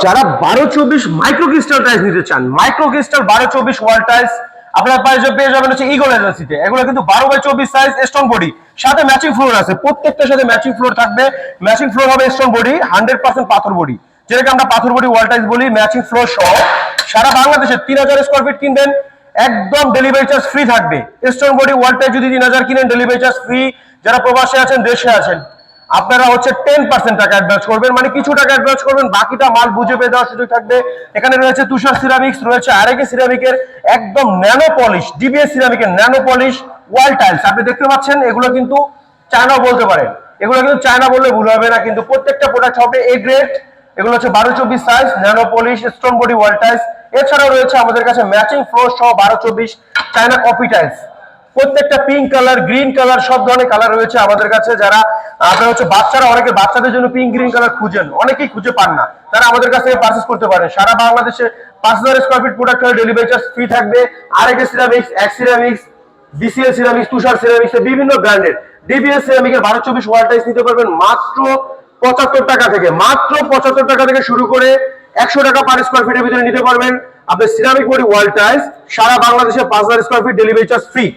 যারা 12-24 micro crystal tiles নিতে চান, মাইক্রো ক্রিস্টাল 12-24 ওয়াল টাইলস আপনারা পেয়ে যাবেন হচ্ছে ইগল এজেন্সিতে। এগুলো কিন্তু 12/24 সাইজ, স্টোন বডি, সাথে ম্যাচিং ফ্লোর আছে, প্রত্যেকটার সাথে ম্যাচিং ফ্লোর থাকবে। ম্যাচিং ফ্লোর হবে স্টোন বডি, 100% পাথর বডি, যেটাকে আমরা পাথর বডি ওয়াল টাইলস বলি। ম্যাচিং ফ্লোর সহ সারা বাংলাদেশে 3000 স্কয়ার ফিট কিনবেন একদম ডেলিভারি চার্জ ফ্রি থাকবে। স্টোন বডি ওয়াল টাইলস যদি 3000 কিনেন ডেলিভারি চার্জ ফ্রি। যারা প্রবাসে আছেন, দেশে আছেন, আপনারা হচ্ছে 10% টাকা অ্যাডভান্স করবেন, মানে কিছু টাকা অ্যাডভান্স করবেন, বাকিটা মাল বুঝে পেয়ে দেওয়ার সুযোগ থাকবে। এখানে রয়েছে তুষার সিরামিক্স, রয়েছে আরেকে সিরামিকের একদম ন্যানো পলিশ, ডিবিএস সিরামিকের ন্যানো পলিশ ওয়াল টাইলস আপনি দেখতে পাচ্ছেন। এগুলো কিন্তু চায়না বলতে পারেন, এগুলো কিন্তু চায়না বললে ভুল হবে না, কিন্তু প্রত্যেকটা প্রোডাক্ট হবে এ গ্রেড। এগুলো হচ্ছে 12/24 size, nano polish, stone body wall tiles. এছাড়াও রয়েছে আমাদের কাছে ম্যাচিং ফ্লোর সহ 12/24 চায়না কপি টাইলস। প্রত্যেকটা পিঙ্ক কালার, গ্রিন কালার, সব ধরনের কালার রয়েছে আমাদের কাছে। যারা আপনারা হচ্ছে বাচ্চারা, অনেকে বাচ্চাদের জন্য পিঙ্ক গ্রিন কালার খুঁজেন, অনেকেই খুঁজে পান না, তারা আমাদের কাছ থেকে পারচেজ করতে পারেন। সারা বাংলাদেশে 5000 স্কয়ার ফিট প্রোডাক্ট হলে ডেলিভারি চার্জ ফ্রি থাকবে। RAK ceramics, X ceramics, DCL ceramics, Tushar ceramics, বিভিন্ন ব্র্যান্ডের ডিবিএস সিরামিকের 12/24 ওয়াল টাইলস নিতে পারবেন মাত্র 75 টাকা থেকে। মাত্র 75 টাকা থেকে শুরু করে 100 টাকা পার স্কয়ার ফিটের ভিতরে নিতে পারবেন আপনি সিরামিক বডি ওয়াল টাইলস। সারা বাংলাদেশে 5000 square fit delivery charge free.